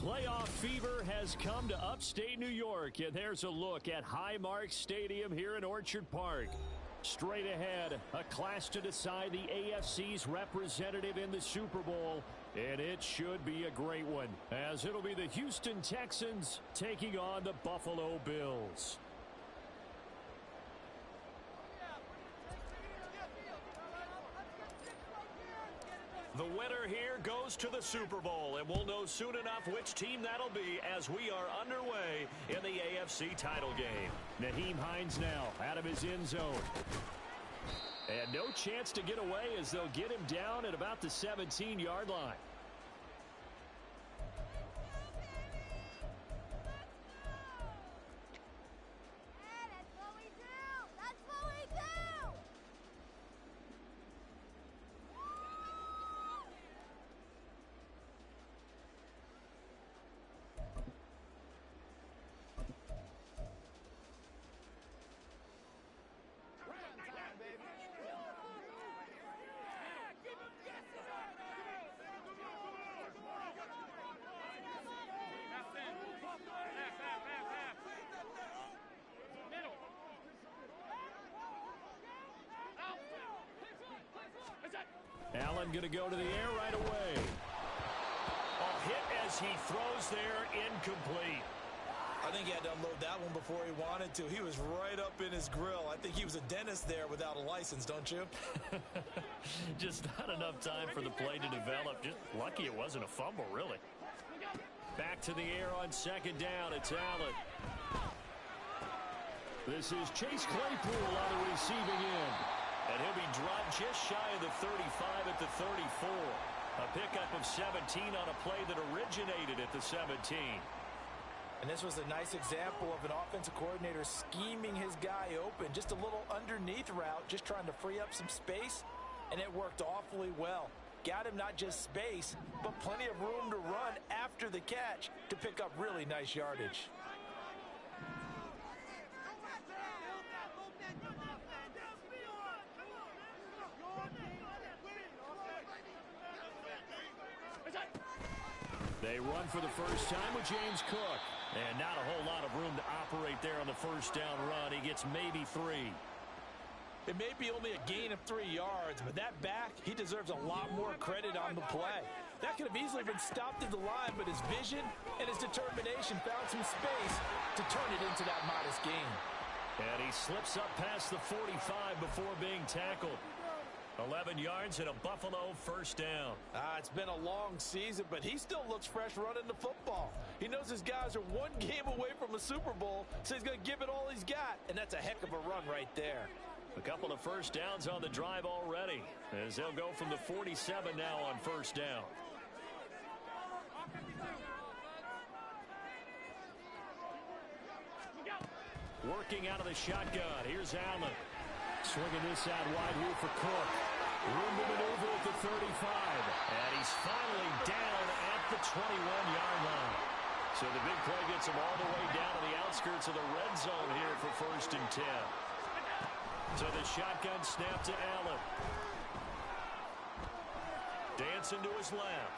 Playoff fever has come to upstate New York, and there's a look at Highmark Stadium here in Orchard Park. Straight ahead, a clash to decide the AFC's representative in the Super Bowl, and it should be a great one, as it'll be the Houston Texans taking on the Buffalo Bills. The winner here goes to the Super Bowl, and we'll know soon enough which team that'll be as we are underway in the AFC title game. Nyheim Hines now out of his end zone. And no chance to get away as they'll get him down at about the 17-yard line. Allen going to go to the air right away. A hit as he throws there, incomplete. I think he had to unload that one before he wanted to. He was right up in his grill. I think he was a dentist there without a license, don't you? Just not enough time for the play to develop. Just lucky it wasn't a fumble, really. Back to the air on second down. It's Allen. This is Chase Claypool on the receiving end. And he'll be dropped just shy of the 35 at the 34. A pickup of 17 on a play that originated at the 17. And this was a nice example of an offensive coordinator scheming his guy open. Just a little underneath route, just trying to free up some space. And it worked awfully well. Got him not just space, but plenty of room to run after the catch to pick up really nice yardage. They run for the first time with James Cook. And not a whole lot of room to operate there on the first down run. He gets maybe 3. It may be only a gain of 3 yards, but that back, he deserves a lot more credit on the play. That could have easily been stopped at the line, but his vision and his determination found some space to turn it into that modest gain. And he slips up past the 45 before being tackled. 11 yards and a Buffalo first down. It's been a long season, but he still looks fresh running the football. He knows his guys are one game away from a Super Bowl, so he's going to give it all he's got, and that's a heck of a run right there. A couple of first downs on the drive already, as they'll go from the 47 now on first down. Working out of the shotgun. Here's Allen. Swinging this out wide here for Cook. Room to maneuver at the 35. And he's finally down at the 21-yard line. So the big play gets him all the way down to the outskirts of the red zone here for first and 10. So the shotgun snap to Allen. Dancing to his left.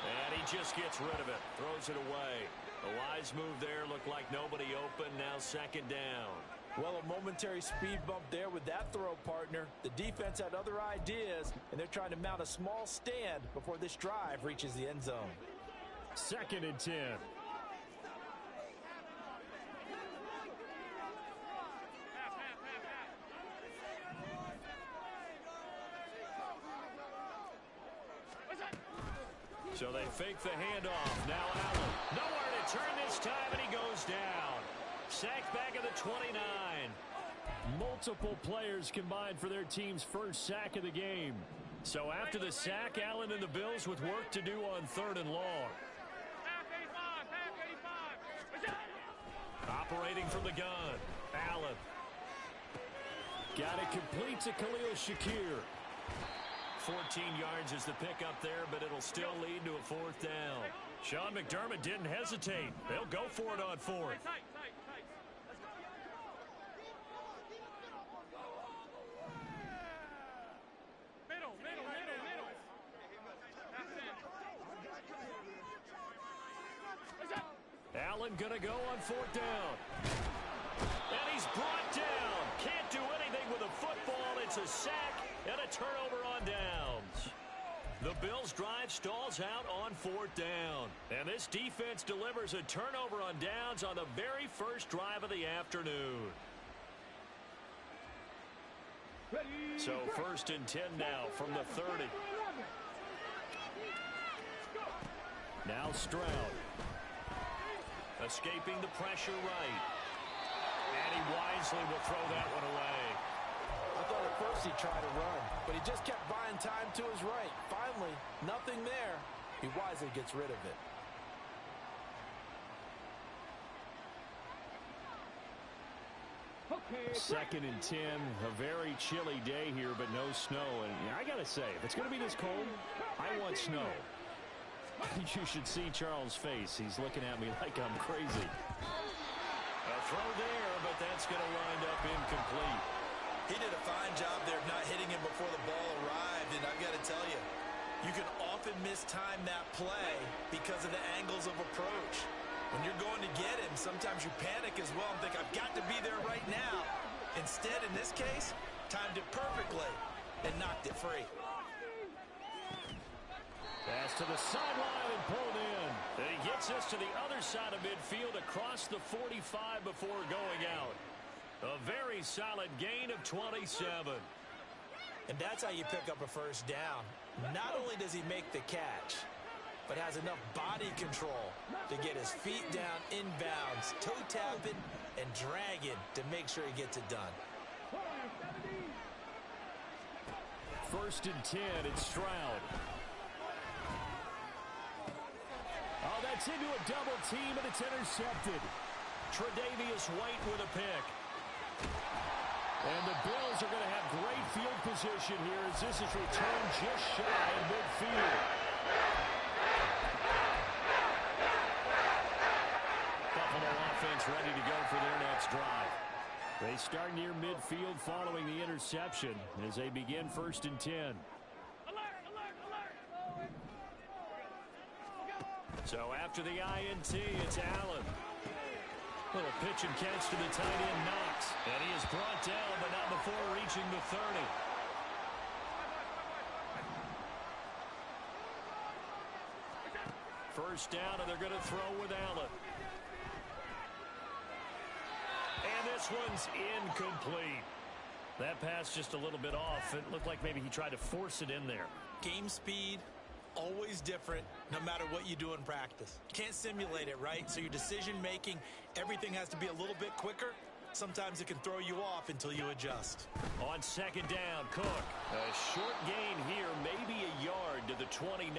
And he just gets rid of it. Throws it away. A wise move there. Looked like nobody open. Now second down. Well, a momentary speed bump there with that throw, partner. The defense had other ideas, and they're trying to mount a small stand before this drive reaches the end zone. Second and 10. So they fake the handoff. Now Allen. Nowhere to turn this time, and he goes down. Sacked back at the 29. Multiple players combined for their team's first sack of the game. So after the sack, Allen and the Bills with work to do on 3rd and long. Operating from the gun. Allen. Got it complete to Khalil Shakir. 14 yards is the pickup there, but it'll still lead to a 4th down. Sean McDermott didn't hesitate. They'll go for it on 4th. Allen going to go on 4th down. And he's brought down. Can't do anything with a football. It's a sack and a turnover on downs. The Bills' drive stalls out on 4th down. And this defense delivers a turnover on downs on the very first drive of the afternoon. So 1st and 10 now from the 30. Now Stroud. Escaping the pressure right. And he wisely will throw that one away. I thought at first he tried to run, but he just kept buying time to his right. Finally, nothing there. He wisely gets rid of it. Second and 10, a very chilly day here, but no snow. And I got to say, if it's going to be this cold, I want snow. You should see Charles' face. He's looking at me like I'm crazy. A throw there, but that's going to wind up incomplete. He did a fine job there of not hitting him before the ball arrived, and I've got to tell you, you can often mistime that play because of the angles of approach. When you're going to get him, sometimes you panic as well and think, I've got to be there right now. Instead, in this case, timed it perfectly and knocked it free. Pass to the sideline and pulled in. And he gets us to the other side of midfield across the 45 before going out. A very solid gain of 27. And that's how you pick up a first down. Not only does he make the catch, but has enough body control to get his feet down inbounds, toe tapping and dragging to make sure he gets it done. 1st and 10, it's Stroud. Oh, that's into a double team, and it's intercepted. Tre'Davious White with a pick. And the Bills are going to have great field position here as this is returned just shy of midfield. Buffalo offense ready to go for their next drive. They start near midfield following the interception as they begin 1st and 10. So after the INT, it's Allen. Little pitch and catch to the tight end, Knox. And he is brought down, but not before reaching the 30. First down, and they're going to throw with Allen. And this one's incomplete. That pass just a little bit off. It looked like maybe he tried to force it in there. Game speed, always different, no matter what you do in practice. You can't simulate it, right? So your decision-making, everything has to be a little bit quicker. Sometimes it can throw you off until you adjust. On 2nd down, Cook. A short gain here, maybe a yard to the 29.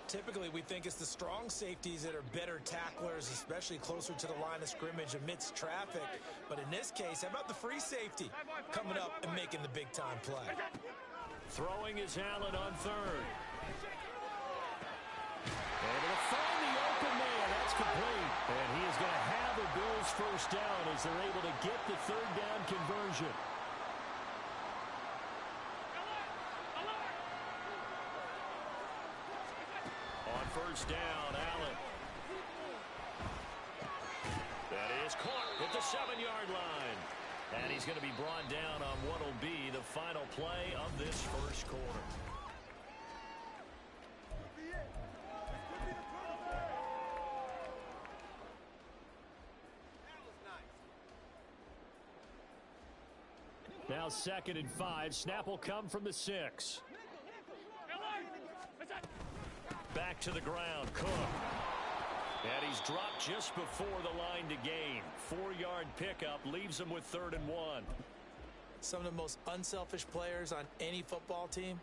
Typically, we think it's the strong safeties that are better tacklers, especially closer to the line of scrimmage amidst traffic. But in this case, how about the free safety coming up and making the big-time play? Throwing is Allen on 3rd. Able to find the open man. That's complete. And he is going to have the Bills first down as they're able to get the 3rd down conversion. On 1st down, Allen. That is caught at the 7-yard line. And he's going to be brought down on what will be the final play of this first quarter. Now 2nd and 5. Snap will come from the 6. Back to the ground, Cook. And he's dropped just before the line to gain. 4-yard pickup leaves him with 3rd and 1. Some of the most unselfish players on any football team,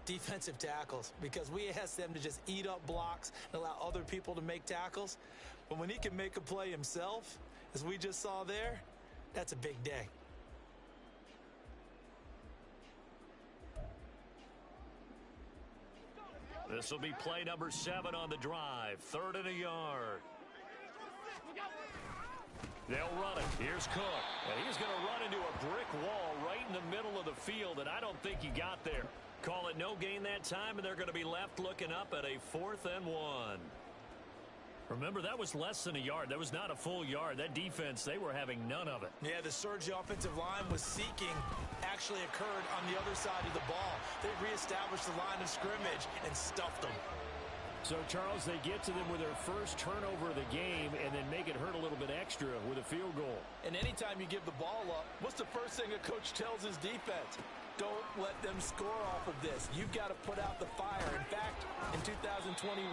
defensive tackles, because we ask them to just eat up blocks and allow other people to make tackles. But when he can make a play himself, as we just saw there, that's a big day. This will be play number 7 on the drive. 3rd and a yard. They'll run it. Here's Cook. And he's going to run into a brick wall right in the middle of the field, and I don't think he got there. Call it no gain that time, and they're going to be left looking up at a 4th and 1. Remember, that was less than a yard. That was not a full yard. That defense, they were having none of it. Yeah, the surge the offensive line was seeking actually occurred on the other side of the ball. They reestablished the line of scrimmage and stuffed them. So, Charles, they get to them with their first turnover of the game and then make it hurt a little bit extra with a field goal. And anytime you give the ball up, what's the first thing a coach tells his defense? Don't let them score off of this. You've got to put out the fire. In fact, in 2021,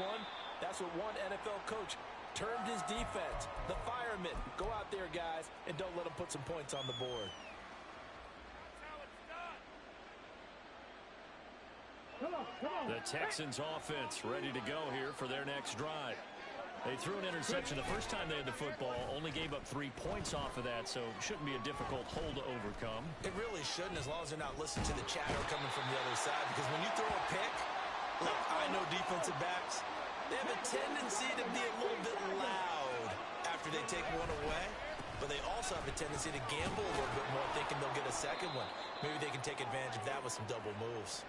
that's what one NFL coach termed his defense. The firemen. Go out there, guys, and don't let them put some points on the board. The Texans offense ready to go here for their next drive. They threw an interception the first time they had the football, only gave up 3 points off of that, so shouldn't be a difficult hole to overcome. It really shouldn't, as long as they're not listening to the chatter coming from the other side, because when you throw a pick, look, I know defensive backs, they have a tendency to be a little bit loud after they take one away, but they also have a tendency to gamble a little bit more, thinking they'll get a second one. Maybe they can take advantage of that with some double moves.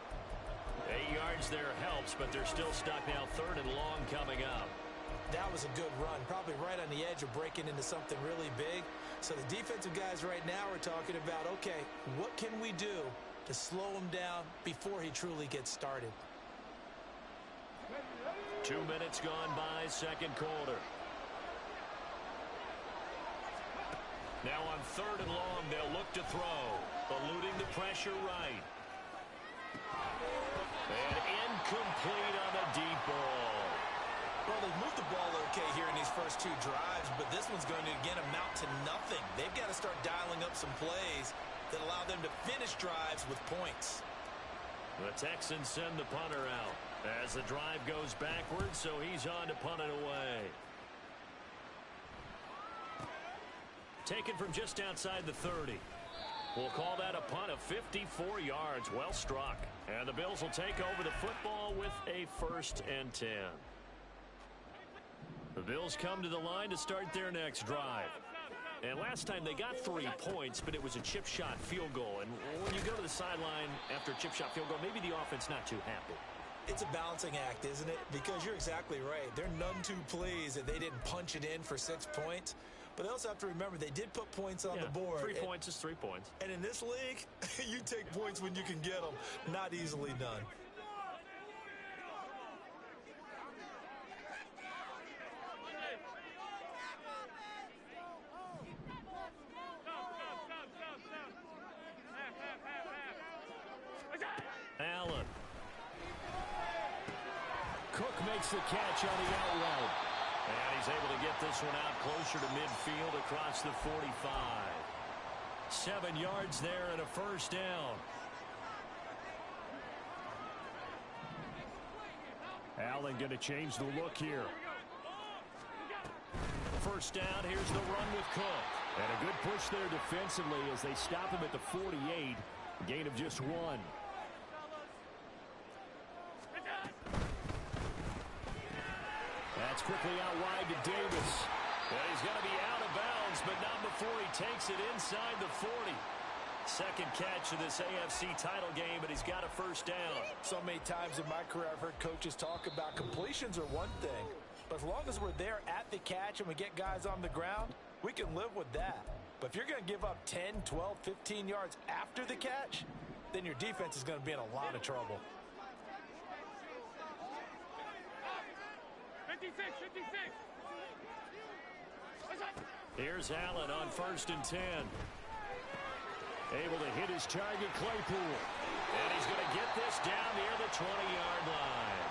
8 yards there helps, but they're still stuck now. 3rd and long coming up. That was a good run, probably right on the edge of breaking into something really big. So the defensive guys right now are talking about, okay, what can we do to slow him down before he truly gets started? 2 minutes gone by, second quarter. Now on 3rd and long, they'll look to throw, eluding the pressure right. And incomplete on the deep ball. Well, they've moved the ball okay here in these first 2 drives, but this one's going to, again, amount to nothing. They've got to start dialing up some plays that allow them to finish drives with points. The Texans send the punter out as the drive goes backwards, so he's on to punt it away. Taken from just outside the 30. We'll call that a punt of 54 yards. Well struck. And the Bills will take over the football with a 1st and 10. The Bills come to the line to start their next drive. And last time they got 3 points, but it was a chip shot field goal. And when you go to the sideline after a chip shot field goal, maybe the offense not too happy. It's a balancing act, isn't it? Because you're exactly right. They're none too pleased that they didn't punch it in for 6 points. But they also have to remember they did put points on the board. 3 points is 3 points. And in this league, you take points when you can get them. Not easily done. Allen. Cook makes the catch on the out route. And he's able to get this one out closer to midfield across the 45. 7 yards there and a 1st down. Allen going to change the look here. 1st down, here's the run with Cook. And a good push there defensively as they stop him at the 48. Gain of just 1. That's quickly out wide to Davis. And he's going to be out of bounds, but not before he takes it inside the 40. 2nd catch of this AFC title game, but he's got a 1st down. So many times in my career I've heard coaches talk about completions are one thing, but as long as we're there at the catch and we get guys on the ground, we can live with that. But if you're going to give up 10, 12, 15 yards after the catch, then your defense is going to be in a lot of trouble. 56. Here's Allen on 1st and 10. Able to hit his target, Claypool. And he's going to get this down near the 20-yard line.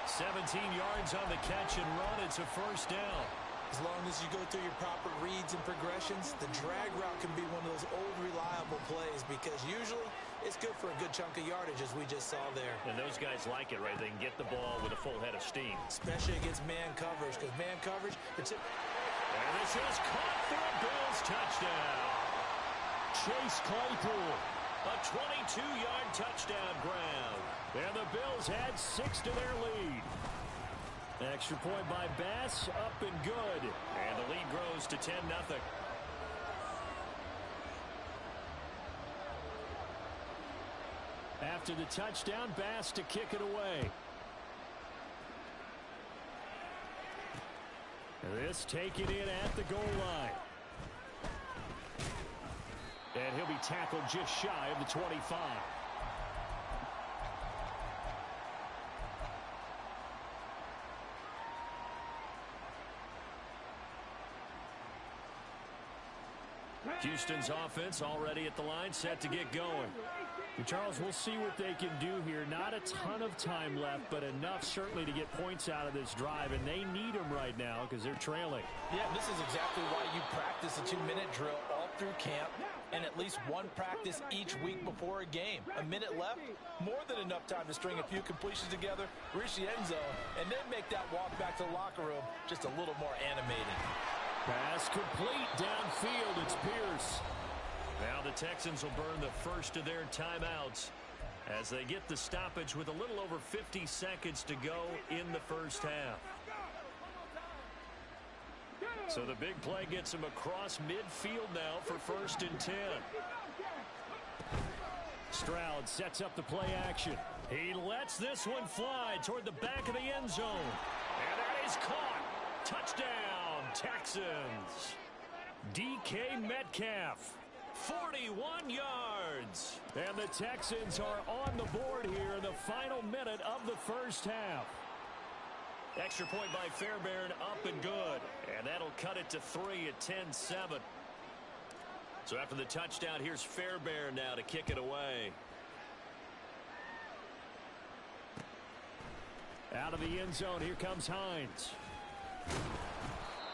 17 yards on the catch and run. It's a 1st down. As long as you go through your proper reads and progressions, the drag route can be one of those old reliable plays because usually it's good for a good chunk of yardage, as we just saw there. And those guys like it, right? They can get the ball with a full head of steam. Especially against man coverage, because man coverage, and this is caught for a Bills touchdown. Chase Claypool, a 22-yard touchdown grab. And the Bills add 6 to their lead. Extra point by Bass, up and good. And the lead grows to 10-0. After the touchdown, Bass to kick it away. This taken in at the goal line. And he'll be tackled just shy of the 25. Houston's offense already at the line, set to get going. And Charles, we'll see what they can do here. Not a ton of time left, but enough certainly to get points out of this drive, and they need them right now because they're trailing. Yeah, this is exactly why you practice a 2-minute drill all through camp and at least one practice each week before a game. A minute left, more than enough time to string a few completions together, reach the end zone, and then make that walk back to the locker room just a little more animated. Pass complete downfield. It's Pierce. Now the Texans will burn the first of their timeouts as they get the stoppage with a little over 50 seconds to go in the first half. So the big play gets him across midfield now for 1st and 10. Stroud sets up the play action. He lets this one fly toward the back of the end zone. And that is caught. Touchdown, Texans. DK Metcalf, 41 yards. And the Texans are on the board here in the final minute of the first half. Extra point by Fairbairn, up and good. And that'll cut it to 3 at 10-7. So after the touchdown, here's Fairbairn now to kick it away. Out of the end zone, here comes Hines.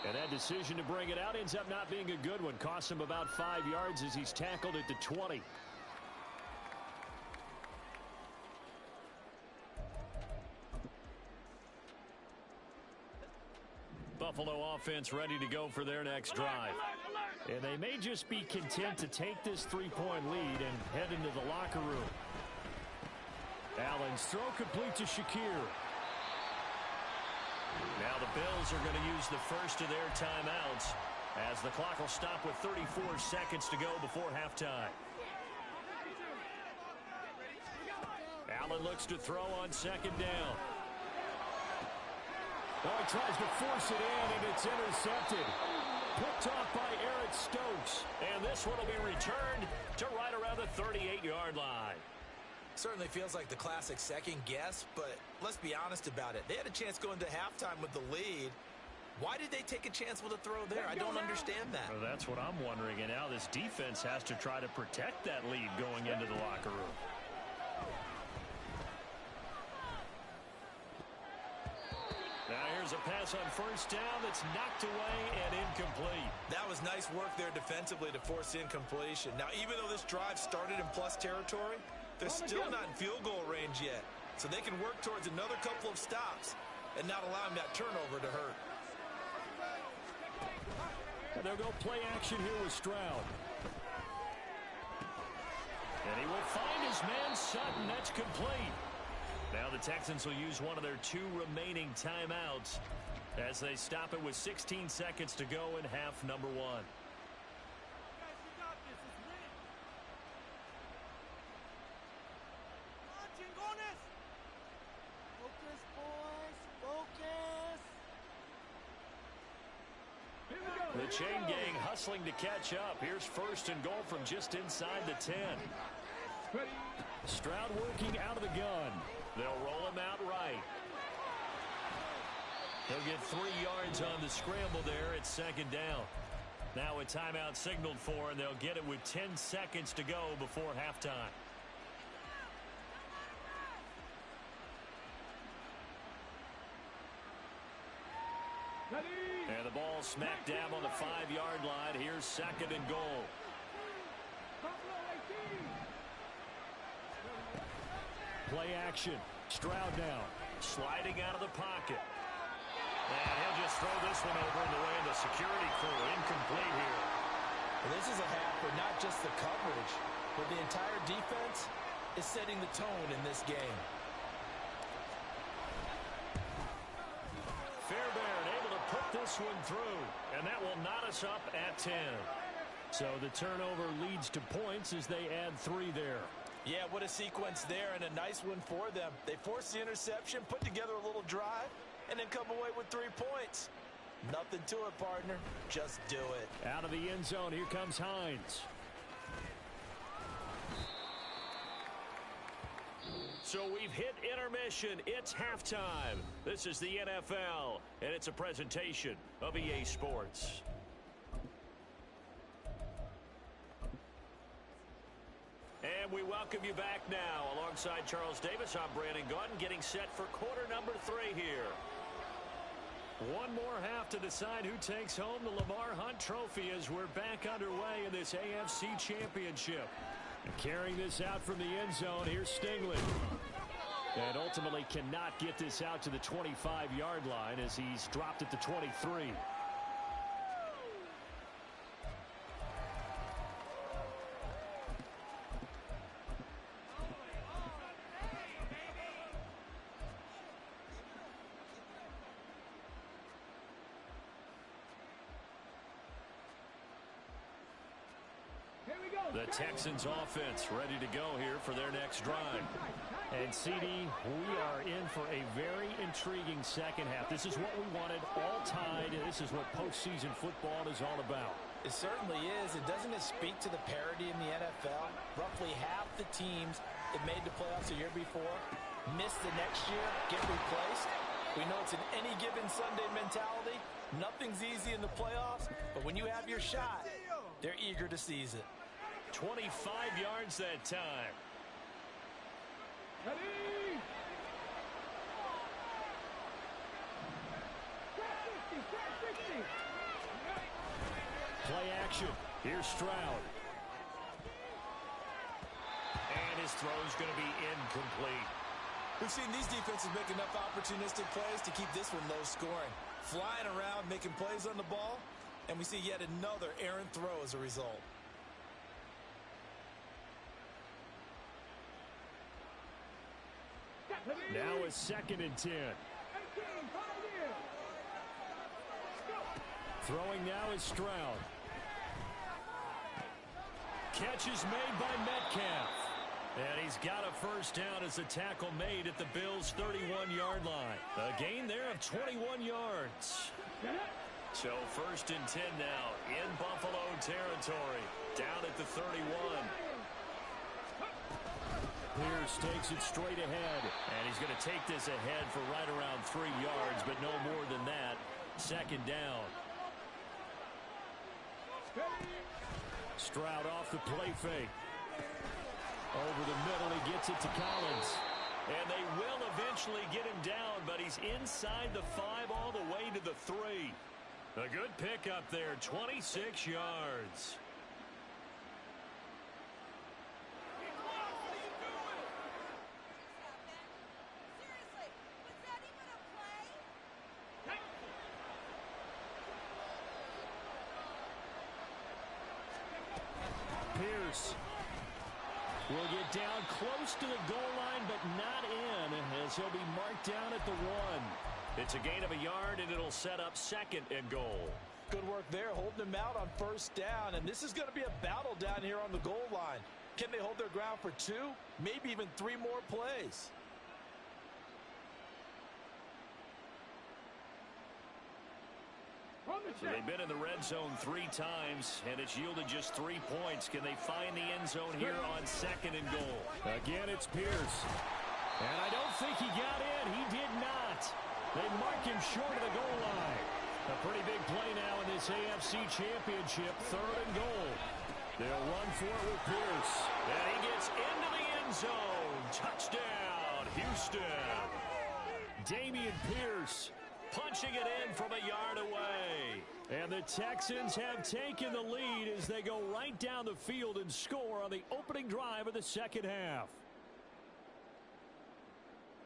And that decision to bring it out ends up not being a good one. Costs him about 5 yards as he's tackled at the 20. Buffalo offense ready to go for their next drive. And they may just be content to take this 3-point lead and head into the locker room. Allen's throw complete to Shakir. Now the Bills are going to use the first of their timeouts as the clock will stop with 34 seconds to go before halftime. Allen looks to throw on 2nd down. Oh, he tries to force it in, and it's intercepted. Picked off by Eric Stokes. And this one will be returned to right around the 38-yard line. Certainly feels like the classic second guess, but let's be honest about it. They had a chance going to halftime with the lead. Why did they take a chance with a throw there? I don't understand that. Well, that's what I'm wondering. And now this defense has to try to protect that lead going into the locker room. Now here's a pass on 1st down that's knocked away and incomplete. That was nice work there defensively to force incompletion. Now, even though this drive started in plus territory, they're still not in field goal range yet. So they can work towards another couple of stops and not allowing that turnover to hurt. And they'll go play action here with Stroud. And he will find his man Sutton. That's complete. Now the Texans will use one of their 2 remaining timeouts as they stop it with 16 seconds to go in half number 1. The chain gang hustling to catch up. Here's 1st and goal from just inside the 10. Stroud working out of the gun. They'll roll him out right. He'll get 3 yards on the scramble there at 2nd down. Now a timeout signaled for, and they'll get it with 10 seconds to go before halftime. And the ball smack dab on the 5-yard line. Here's 2nd and goal. Play action. Stroud now. Sliding out of the pocket. And he'll just throw this one over in the way of the security crew. Incomplete here. Well, this is a half where not just the coverage, but the entire defense is setting the tone in this game. Fairbairn able to put this one through, and that will knot us up at 10. So the turnover leads to points as they add 3 there. Yeah, what a sequence there, and a nice one for them. They force the interception, put together a little drive, and then come away with 3 points. Nothing to it, partner. Just do it. Out of the end zone, here comes Hines. So we've hit intermission. It's halftime. This is the NFL, and it's a presentation of EA Sports. And we welcome you back now. Alongside Charles Davis, I'm Brandon Gaudin, getting set for quarter number 3 here. One more half to decide who takes home the Lamar Hunt Trophy as we're back underway in this AFC Championship. And carrying this out from the end zone, here's Stingley. And ultimately cannot get this out to the 25-yard line as he's dropped at the 23. The Texans offense ready to go here for their next drive. And CD, we are in for a very intriguing second half. This is what we wanted, all tied, and this is what postseason football is all about. It certainly is. And doesn't it speak to the parity in the NFL? Roughly half the teams that made the playoffs the year before miss the next year, get replaced. We know it's an any given Sunday mentality. Nothing's easy in the playoffs, but when you have your shot, they're eager to seize it. 25 yards that time. Ready? Play action. Here's Stroud. And his throw's going to be incomplete. We've seen these defenses make enough opportunistic plays to keep this one low scoring. Flying around, making plays on the ball, and we see yet another errant throw as a result. Now it's 2nd and 10. Throwing now is Stroud. Catch is made by Metcalf. And he's got a first down as the tackle made at the Bills' 31-yard line. A gain there of 21 yards. So 1st and 10 now in Buffalo territory. Down at the 31. Pierce takes it straight ahead, and he's going to take this ahead for right around 3 yards, but no more than that. 2nd down. Stroud off the play fake. Over the middle, he gets it to Collins. And they will eventually get him down, but he's inside the 5 all the way to the 3. A good pickup there, 26 yards. Pierce will get down close to the goal line, but not in, as he'll be marked down at the 1. It's a gain of a yard, and it'll set up 2nd and goal. Good work there, holding him out on 1st down, and this is going to be a battle down here on the goal line. Can they hold their ground for 2, maybe even 3 more plays? So they've been in the red zone 3 times, and it's yielded just 3 points. Can they find the end zone here on 2nd and goal? Again, it's Pierce. And I don't think he got in. He did not. They mark him short of the goal line. A pretty big play now in this AFC Championship, 3rd and goal. They'll run for it with Pierce. And he gets into the end zone. Touchdown, Houston. Dameon Pierce punching it in from a yard away. And the Texans have taken the lead as they go right down the field and score on the opening drive of the second half.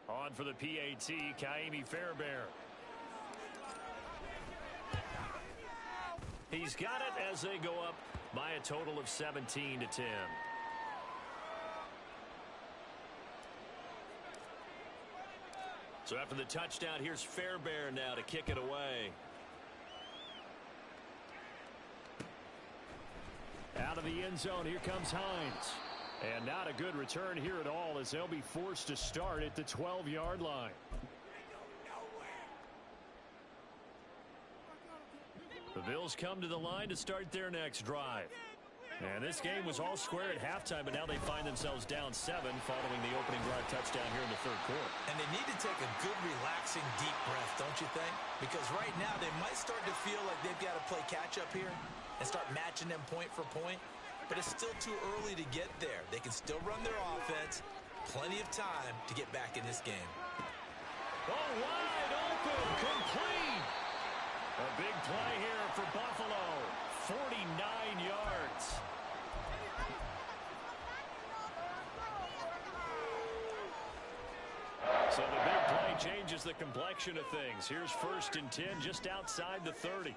On for the PAT, Ka'imi Fairbairn. He's got it as they go up by a total of 17-10. So after the touchdown, here's Fairbairn now to kick it away. Out of the end zone, here comes Hines. And not a good return here at all as they'll be forced to start at the 12-yard line. The Bills come to the line to start their next drive. And this game was all square at halftime, but now they find themselves down 7 following the opening drive touchdown here in the third quarter. And they need to take a good, relaxing, deep breath, don't you think? Because right now they might start to feel like they've got to play catch-up here and start matching them point for point. But it's still too early to get there. They can still run their offense. Plenty of time to get back in this game. Oh, wide open, complete. A big play here for Buffalo. 49 yards. So the big play changes the complexion of things. Here's 1st and 10 just outside the 30.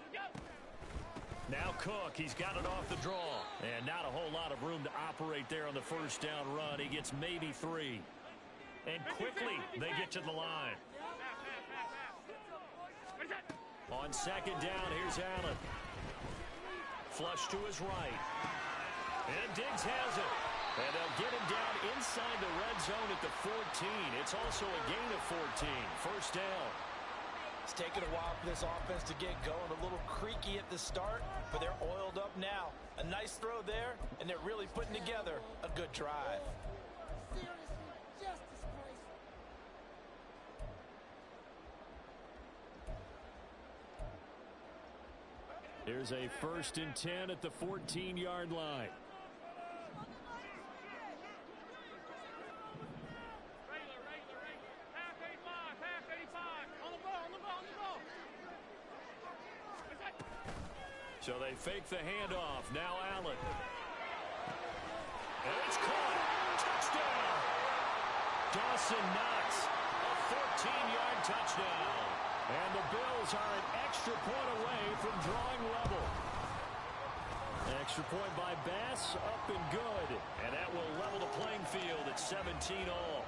Now Cook, he's got it off the draw. And not a whole lot of room to operate there on the first down run. He gets maybe 3. And quickly they get to the line. On 2nd down, here's Allen. Flush to his right. And Diggs has it. And they'll get him down inside the red zone at the 14. It's also a gain of 14. First down. It's taken a while for this offense to get going. A little creaky at the start, but they're oiled up now. A nice throw there, and they're really putting together a good drive. Here's a 1st and 10 at the 14-yard line. So they fake the handoff. Now Allen. And it's caught. Touchdown. Dawson Knox. A 14-yard touchdown. And the Bills are an extra point away from drawing level. Extra point by Bass. Up and good. And that will level the playing field at 17 all.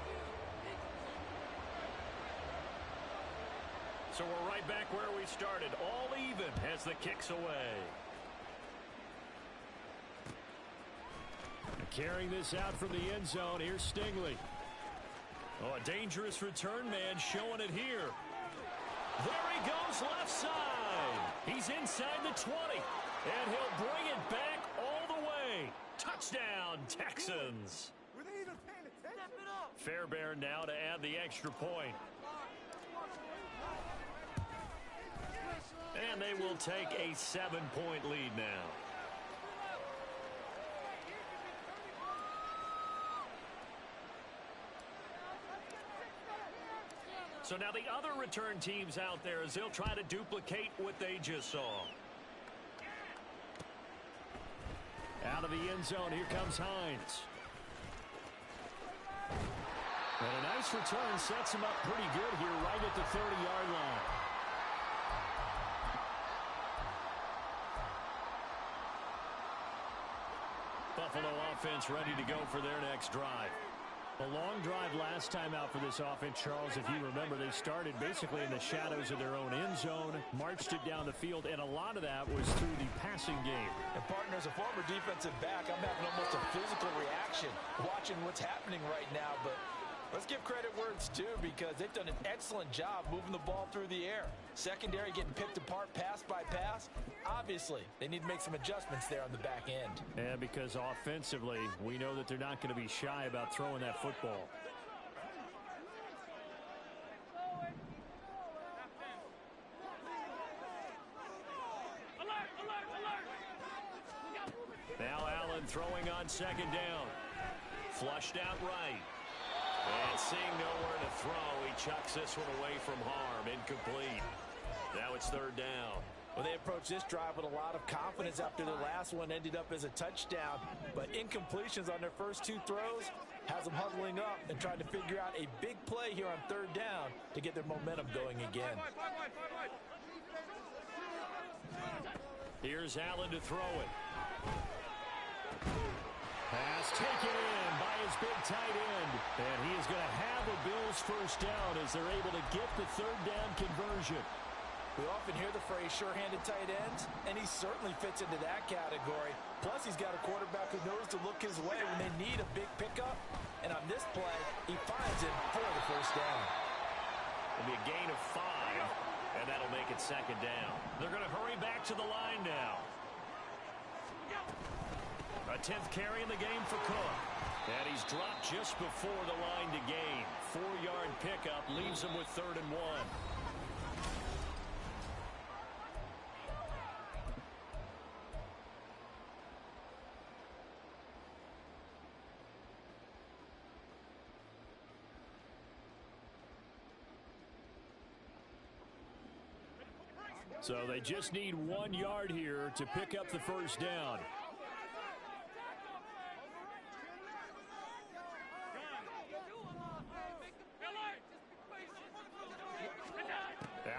So we're right back where we started, all even as the kick's away. Carrying this out from the end zone, here's Stingley. Oh, a dangerous return man showing it here. There he goes left side. He's inside the 20, and he'll bring it back all the way. Touchdown, Texans. Fairbairn now to add the extra point. And they will take a 7-point lead now. So now the other return teams out there as they'll try to duplicate what they just saw. Out of the end zone, here comes Hines. And a nice return sets him up pretty good here right at the 30-yard line. Buffalo offense ready to go for their next drive. A long drive last time out for this offense, Charles. If you remember, they started basically in the shadows of their own end zone, marched it down the field, and a lot of that was through the passing game. And partner, as a former defensive back, I'm having almost a physical reaction watching what's happening right now. But let's give credit where it's due, because they've done an excellent job moving the ball through the air. Secondary getting picked apart pass by pass. Obviously, they need to make some adjustments there on the back end. And because offensively, we know that they're not going to be shy about throwing that football. Now Allen throwing on 2nd down. Flushed out right. And seeing nowhere to throw, he chucks this one away from harm. Incomplete. Now it's 3rd down. Well, they approached this drive with a lot of confidence after their last one ended up as a touchdown. But incompletions on their first 2 throws has them huddling up and trying to figure out a big play here on 3rd down to get their momentum going again. Here's Allen to throw it. Pass taken in by his big tight end. And he is going to have a Bills first down as they're able to get the 3rd down conversion. We often hear the phrase sure-handed tight ends, and he certainly fits into that category. Plus, he's got a quarterback who knows to look his way when they need a big pickup. And on this play, he finds it for the first down. It'll be a gain of 5, and that'll make it it's second down. They're going to hurry back to the line now. A 10th carry in the game for Cook. And he's dropped just before the line to gain. 4-yard pickup leaves him with 3rd and 1. So they just need 1 yard here to pick up the first down.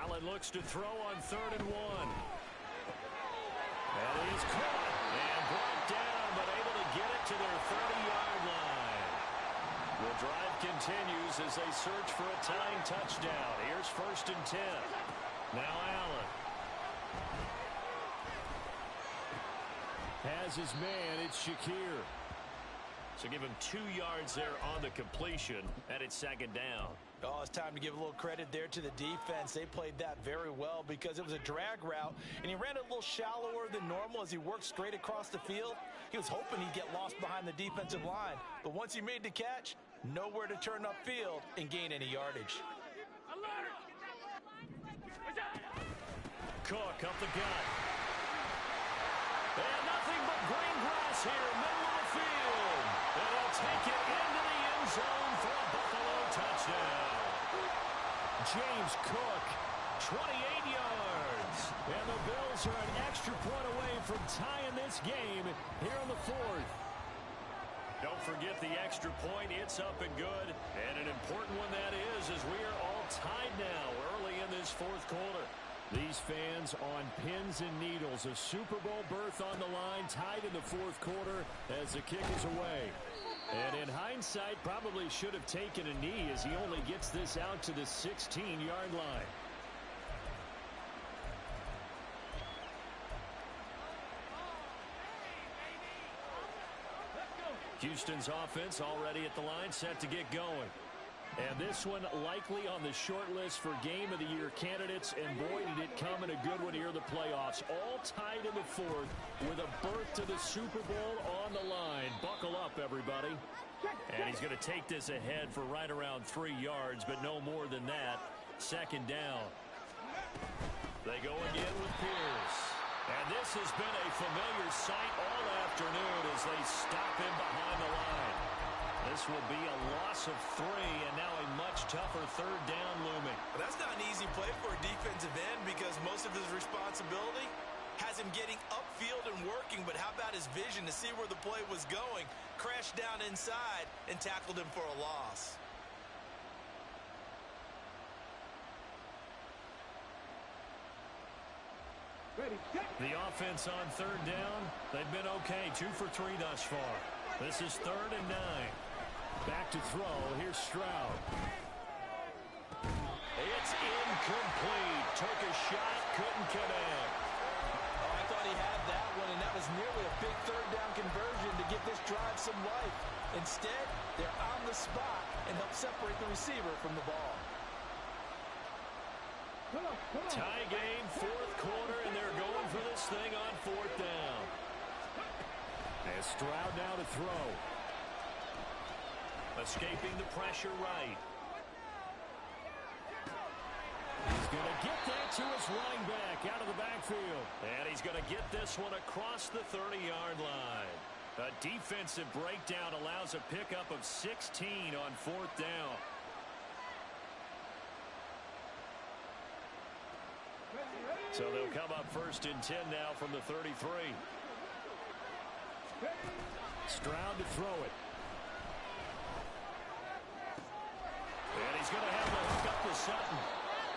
Allen looks to throw on 3rd and 1. And he is caught and brought down, but able to get it to their 30-yard line. The drive continues as they search for a tying touchdown. Here's 1st and 10. Now Allen has his man. It's Shakir. So give him 2 yards there on the completion, and it's 2nd down. Oh, it's time to give a little credit there to the defense. They played that very well because it was a drag route, and he ran it a little shallower than normal as he worked straight across the field. He was hoping he'd get lost behind the defensive line, but once he made the catch, nowhere to turn upfield and gain any yardage. Cook up the gut. And nothing but green grass here, middle of the field. And he'll take it into the end zone for a Buffalo touchdown. James Cook, 28 yards. And the Bills are an extra point away from tying this game here in the 4th. Don't forget the extra point. It's up and good. And an important one that is, as we are all tied now early in this 4th quarter. These fans on pins and needles. A Super Bowl berth on the line, tied in the 4th quarter as the kick is away. And in hindsight, probably should have taken a knee as he only gets this out to the 16-yard line. Houston's offense already at the line, set to get going. And this one likely on the short list for Game of the Year candidates. And boy, did it come in a good one here in the playoffs. All tied in the 4th with a berth to the Super Bowl on the line. Buckle up, everybody. And he's going to take this ahead for right around 3 yards, but no more than that. 2nd down. They go again with Pierce. And this has been a familiar sight all afternoon as they stop him behind the line. This will be a loss of 3, and now a much tougher 3rd down looming. But that's not an easy play for a defensive end because most of his responsibility has him getting upfield and working, but how about his vision to see where the play was going, crashed down inside, and tackled him for a loss. The offense on 3rd down, they've been okay. 2 for 3 thus far. This is 3rd and 9. Back to throw. Here's Stroud. It's incomplete. Took a shot, couldn't connect. Oh, I thought he had that one, and that was nearly a big 3rd down conversion to give this drive some life. Instead, they're on the spot and help separate the receiver from the ball. Tie game, 4th quarter, and they're going for this thing on 4th down. And Stroud now to throw. Escaping the pressure right. He's going to get that to his running back out of the backfield. And he's going to get this one across the 30-yard line. A defensive breakdown allows a pickup of 16 on 4th down. So they'll come up 1st and 10 now from the 33. Stroud to throw it. And he's going to have the hook up to Sutton.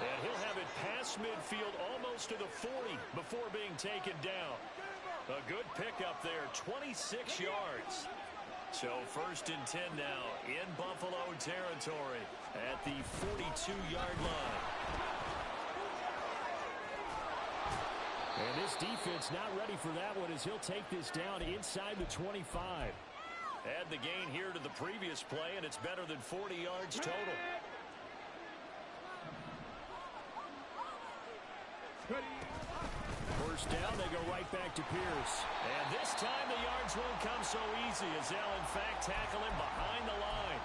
And he'll have it past midfield almost to the 40 before being taken down. A good pickup there, 26 yards. So 1st and 10 now in Buffalo territory at the 42-yard line. And this defense not ready for that one as he'll take this down inside the 25. Add the gain here to the previous play, and it's better than 40 yards total. First down, they go right back to Pierce. And this time the yards won't come so easy as they'll, in fact, tackle him behind the line.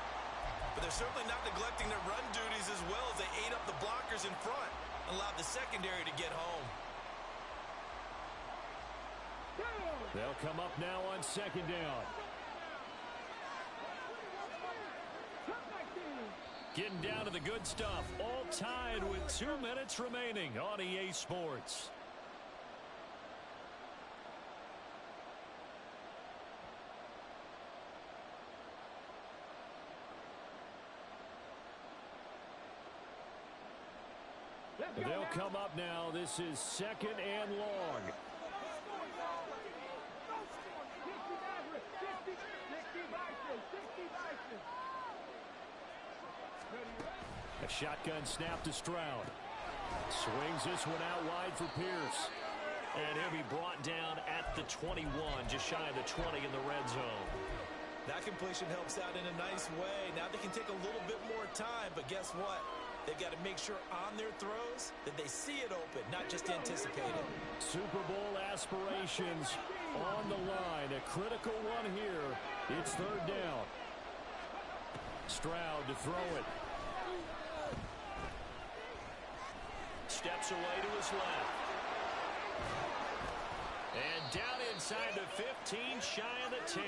But they're certainly not neglecting their run duties as well as they ate up the blockers in front and allowed the secondary to get home. They'll come up now on second down. Getting down to the good stuff. All tied with 2 minutes remaining on EA Sports. They'll come up now. This is second and long. A shotgun snap to Stroud. Swings this one out wide for Pierce. And he'll be brought down at the 21, just shy of the 20 in the red zone. That completion helps out in a nice way. Now they can take a little bit more time, but guess what? They've got to make sure on their throws that they see it open, not just anticipate it. Super Bowl aspirations on the line. A critical one here. It's third down. Stroud to throw it. Steps away to his left. And down inside the 15, shy of the 10.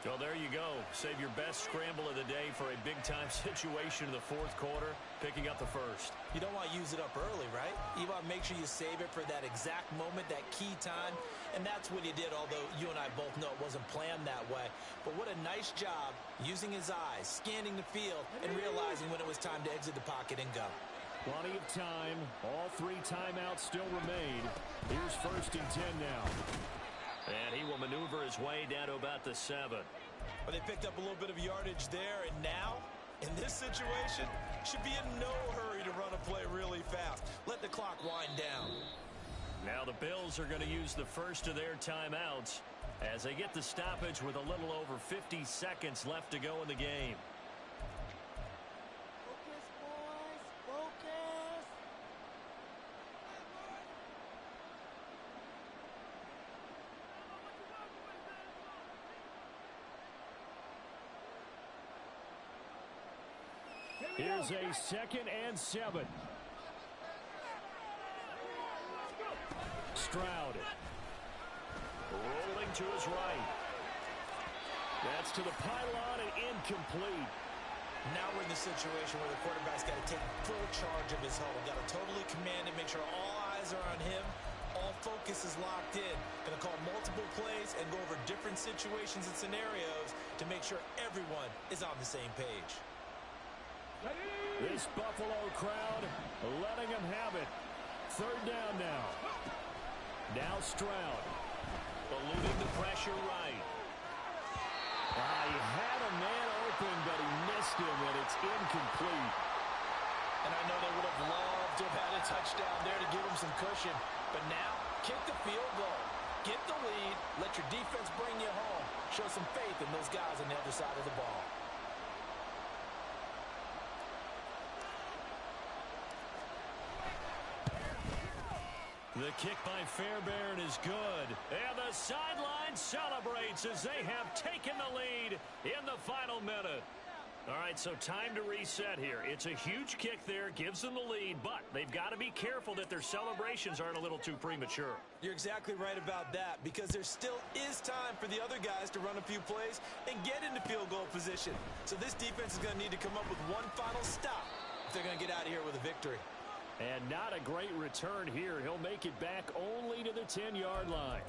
Well, there you go. Save your best scramble of the day for a big-time situation in the fourth quarter, picking up the first. You don't want to use it up early, right? You want to make sure you save it for that exact moment, that key time, and that's what he did, although you and I both know it wasn't planned that way. But what a nice job using his eyes, scanning the field, and realizing when it was time to exit the pocket and go. Plenty of time. All 3 timeouts still remain. Here's first and 10 now. And he will maneuver his way down to about the 7. Well, they picked up a little bit of yardage there, and now, in this situation, should be in no hurry to run a play really fast. Let the clock wind down. Now the Bills are going to use the first of their timeouts as they get the stoppage with a little over 50 seconds left to go in the game. Here's a second and 7. Stroud. Rolling to his right. That's to the pylon and incomplete. Now we're in the situation where the quarterback's got to take full charge of his huddle. Got to totally command it, make sure all eyes are on him. All focus is locked in. Going to call multiple plays and go over different situations and scenarios to make sure everyone is on the same page. This Buffalo crowd letting them have it. Third down now. Now Stroud. Eluding the pressure right. He had a man open, but he missed him, and it's incomplete. And I know they would have loved to have had a touchdown there to give them some cushion. But now, kick the field goal. Get the lead. Let your defense bring you home. Show some faith in those guys on the other side of the ball. The kick by Fairbairn is good. And the sideline celebrates as they have taken the lead in the final minute. All right, so time to reset here. It's a huge kick there, gives them the lead, but they've got to be careful that their celebrations aren't a little too premature. You're exactly right about that, because there still is time for the other guys to run a few plays and get into field goal position. So this defense is going to need to come up with one final stop if they're going to get out of here with a victory. And not a great return here. He'll make it back only to the 10-yard line.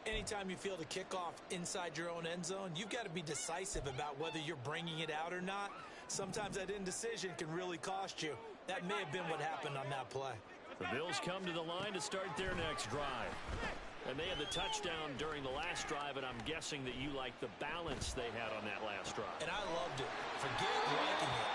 Anytime you feel the kickoff inside your own end zone, you've got to be decisive about whether you're bringing it out or not. Sometimes that indecision can really cost you. That may have been what happened on that play. The Bills come to the line to start their next drive. And they had the touchdown during the last drive, and I'm guessing that you like the balance they had on that last drive. And I loved it. Forget liking it.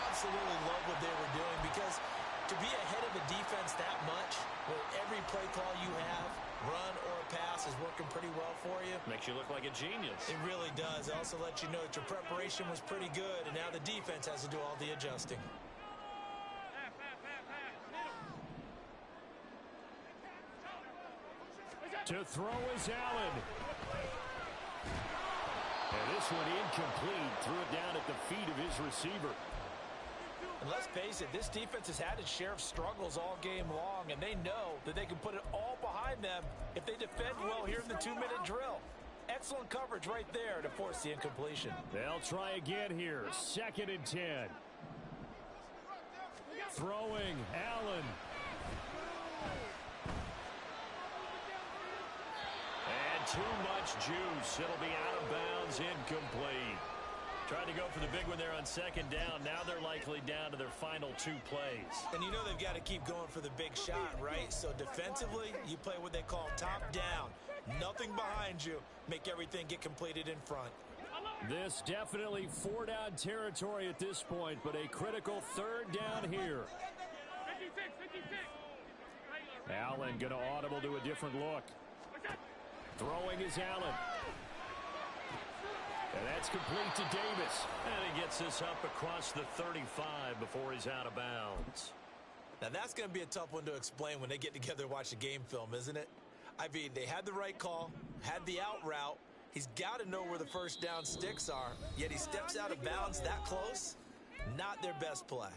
Absolutely love what they were doing, because to be ahead of a defense that much, where every play call you have, run or pass, is working pretty well for you. Makes you look like a genius. It really does. It also lets you know that your preparation was pretty good, and now the defense has to do all the adjusting. To throw is Allen. And this one incomplete. Threw it down at the feet of his receiver. And let's face it, this defense has had its share of struggles all game long, and they know that they can put it all behind them if they defend well here in the 2-minute drill. Excellent coverage right there to force the incompletion. They'll try again here. 2nd and 10. Throwing, Allen. And too much juice. It'll be out of bounds, incomplete. Tried to go for the big one there on 2nd down. Now they're likely down to their final 2 plays. And you know they've got to keep going for the big shot, right? So defensively, you play what they call top down. Nothing behind you. Make everything get completed in front. This definitely 4-down territory at this point, but a critical 3rd down here. Allen going to audible to a different look. Throwing is Allen. And that's complete to Davis. And he gets this up across the 35 before he's out of bounds. Now that's going to be a tough one to explain when they get together and watch the game film, isn't it? I mean, they had the right call, had the out route. He's got to know where the 1st down sticks are, yet he steps out of bounds that close. Not their best play.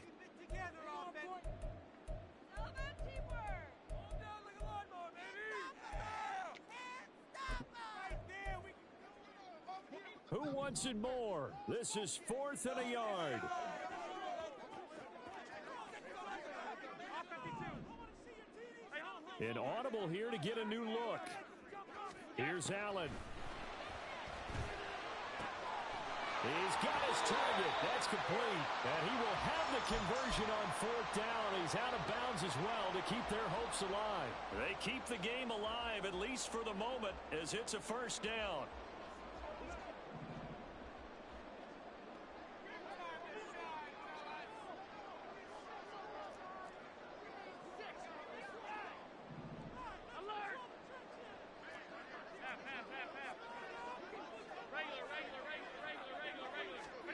Who wants it more? This is 4th and a yard. An audible here to get a new look. Here's Allen. He's got his target. That's complete. And he will have the conversion on 4th down. He's out of bounds as well to keep their hopes alive. They keep the game alive, at least for the moment, as it's a 1st down.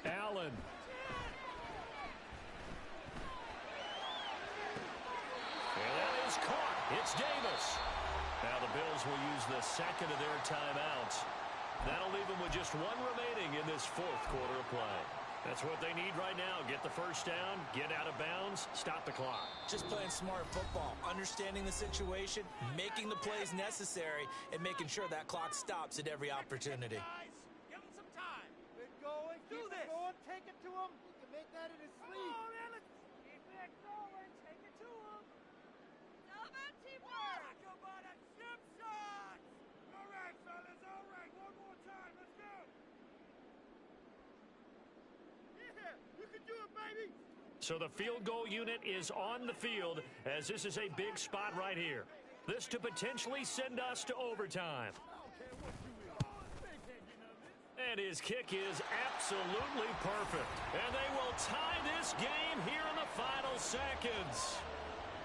Allen. And that is caught. It's Davis. Now the Bills will use the 2nd of their timeouts. That'll leave them with just 1 remaining in this 4th quarter of play. That's what they need right now. Get the 1st down, get out of bounds, stop the clock. Just playing smart football, understanding the situation, making the plays necessary, and making sure that clock stops at every opportunity. Give him some time. Keep it going. Keep it going. Take it to him. You can make that in his sleep. Come on, man. Let's keep it going. Take it to him. Double teamwork. Talk about a chip shot. All right, fellas. All right. One more time. Let's go. Yeah, you can do it, baby. So the field goal unit is on the field as this is a big spot right here. This to potentially send us to overtime. And his kick is absolutely perfect. And they will tie this game here in the final seconds.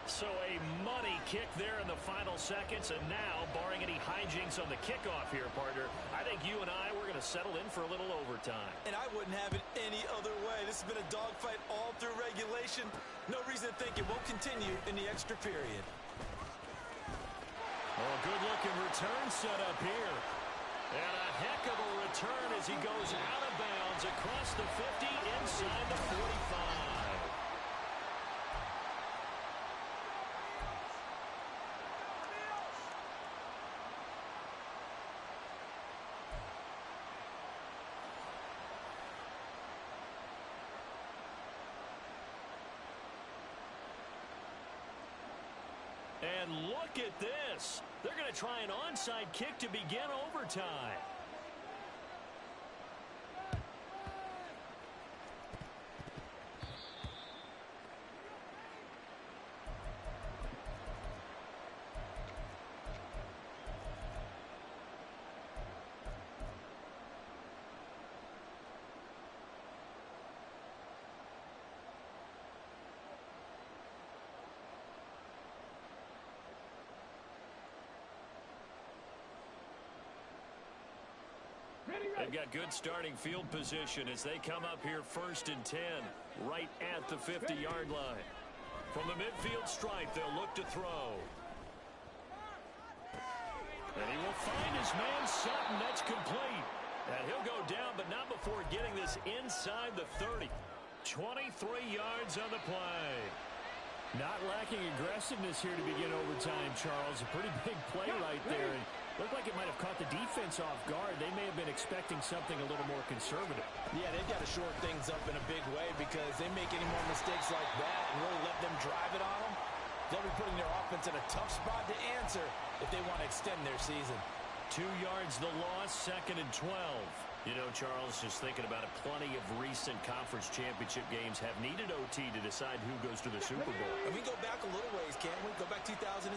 So a money kick there in the final seconds. And now, barring any hijinks on the kickoff here, partner, I think you and I, we're going to settle in for a little overtime. And I wouldn't have it any other way. This has been a dogfight all through regulation. No reason to think it won't continue in the extra period. Oh, good-looking return set up here. And a heck of a return as he goes out of bounds across the 50 inside the 45. And look at this. They're going to try an onside kick to begin overtime. They've got good starting field position as they come up here 1st and 10, right at the 50-yard line. From the midfield stripe, they'll look to throw. And find his man Sutton. That's complete. And he'll go down, but not before getting this inside the 30. 23 yards on the play. Not lacking aggressiveness here to begin overtime, Charles. A pretty big play right there. And looked like it might have caught the defense off guard. They may have been expecting something a little more conservative. Yeah, they've got to shore things up in a big way because they make any more mistakes like that and really let them drive it on them, they'll be putting their offense in a tough spot to answer if they want to extend their season. 2 yards the loss, 2nd and 12. You know, Charles, just thinking about it, plenty of recent conference championship games have needed OT to decide who goes to the Super Bowl. And we go back a little ways, can't we? Go back 2012.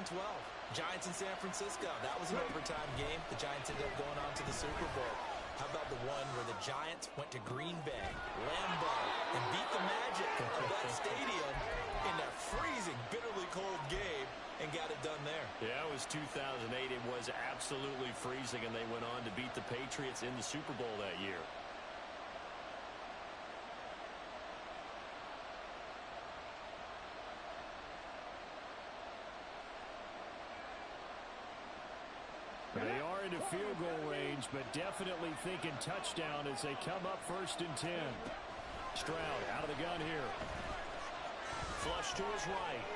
Giants in San Francisco. That was an overtime game. The Giants ended up going on to the Super Bowl. How about the one where the Giants went to Green Bay, Lambeau, and beat the magic of that stadium in that freezing, bitterly cold game and got it done there? Yeah, it was 2008. It was absolutely freezing, and they went on to beat the Patriots in the Super Bowl that year. They are into field goal range, but definitely thinking touchdown as they come up 1st and 10. Stroud out of the gun here. Flush to his right.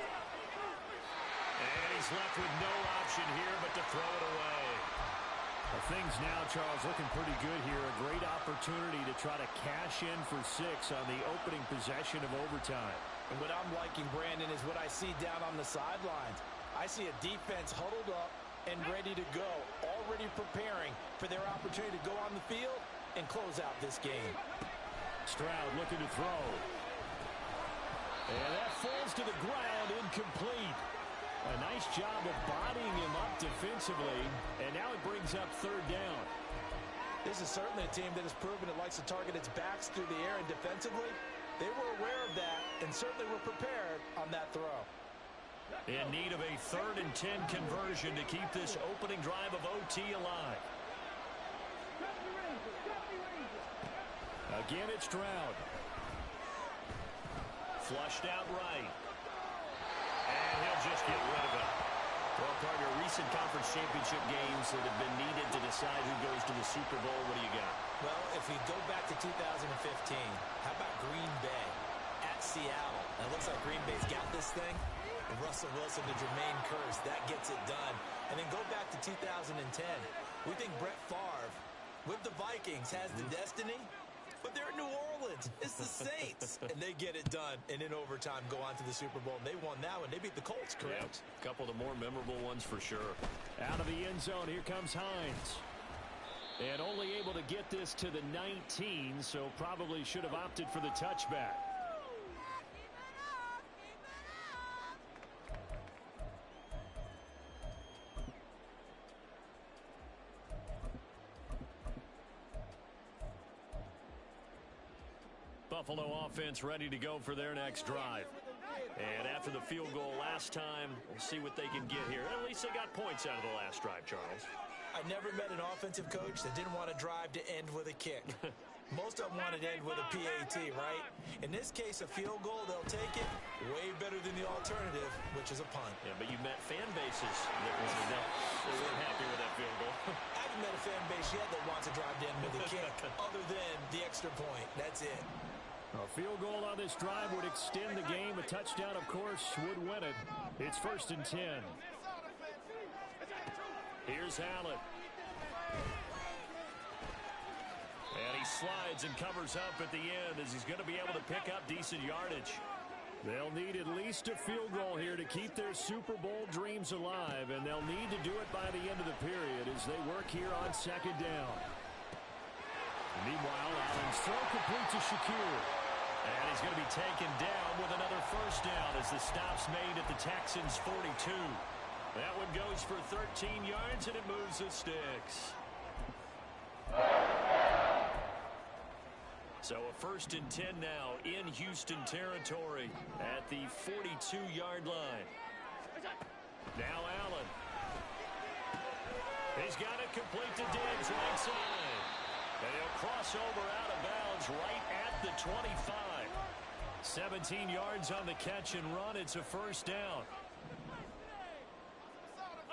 And he's left with no option here but to throw it away. Well, things now, Charles, looking pretty good here. A great opportunity to try to cash in for 6 on the opening possession of overtime. And what I'm liking, Brandon, is what I see down on the sidelines. I see a defense huddled up and ready to go, already preparing for their opportunity to go on the field and close out this game. Stroud looking to throw. And that falls to the ground, incomplete. A nice job of bodying him up defensively, and now it brings up 3rd down. This is certainly a team that has proven it likes to target its backs through the air, and defensively, they were aware of that and certainly were prepared on that throw. In need of a 3rd and 10 conversion to keep this opening drive of OT alive. Again, it's Stroud. Flushed out right. And he'll just get rid of it. Well, partner, recent conference championship games that have been needed to decide who goes to the Super Bowl. What do you got? Well, if we go back to 2015, how about Green Bay at Seattle? It looks like Green Bay's got this thing. And Russell Wilson to Jermaine Kearse, that gets it done. And then go back to 2010. We think Brett Favre with the Vikings has the destiny, but they're in New Orleans. It's the Saints. And they get it done. And in overtime, go on to the Super Bowl. And they won that one. They beat the Colts, correct? Yeah, a couple of the more memorable ones for sure. Out of the end zone, here comes Hines. And only able to get this to the 19, so probably should have opted for the touchback. Buffalo offense ready to go for their next drive. And after the field goal last time, we'll see what they can get here. At least they got points out of the last drive, Charles. I never met an offensive coach that didn't want to drive to end with a kick. Most of them wanted to end with a PAT, right? In this case, a field goal, they'll take it. Way better than the alternative, which is a punt. Yeah, but you met fan bases that weren't happy with that field goal. I haven't met a fan base yet that wants to drive to end with a kick, other than the extra point. That's it. A field goal on this drive would extend the game. A touchdown, of course, would win it. It's 1st and 10. Here's Allen. And he slides and covers up at the end as he's going to be able to pick up decent yardage. They'll need at least a field goal here to keep their Super Bowl dreams alive, and they'll need to do it by the end of the period as they work here on 2nd down. Meanwhile, Allen's throw complete to Shakir. And he's going to be taken down with another 1st down as the stop's made at the Texans' 42. That one goes for 13 yards, and it moves the sticks. So a 1st and 10 now in Houston territory at the 42-yard line. Now Allen. He's got it complete to Diggs, right side. And he'll cross over out of bounds right at the 25. 17 yards on the catch and run. It's a 1st down.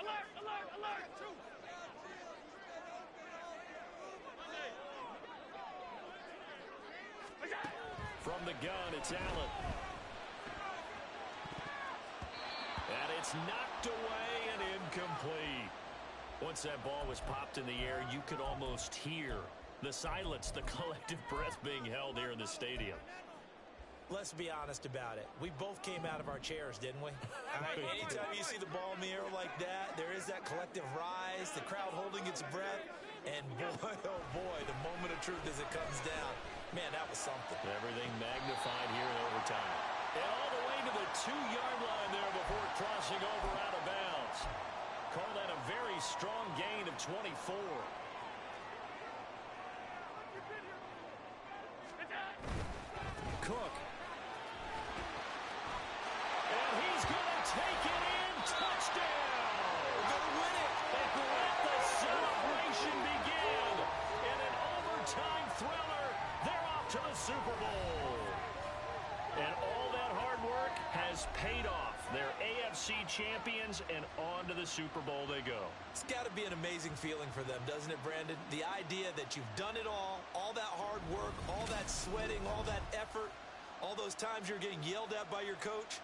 Alert, alert, alert. from the gun. It's Allen. And it's knocked away and incomplete. Once that ball was popped in the air, you could almost hear the silence, the collective breath being held here in the stadium. Let's be honest about it. We both came out of our chairs, didn't we? Anytime you see the ball in the air like that, there is that collective rise, the crowd holding its breath, and boy, oh boy, the moment of truth as it comes down. Man, that was something. Everything magnified here in overtime. And all the way to the 2-yard line there before crossing over out of bounds. Call that a very strong gain of 24. Cook. And he's going to take it in. Touchdown. We're going to win it. And let the celebration begin. In an overtime thriller, they're off to the Super Bowl. And all that hard work has paid off. They're AFC champions, and on to the Super Bowl they go. It's got to be an amazing feeling for them, doesn't it, Brandon? The idea that you've done it all that hard work, all that sweating, all that effort, all those times you're getting yelled at by your coach.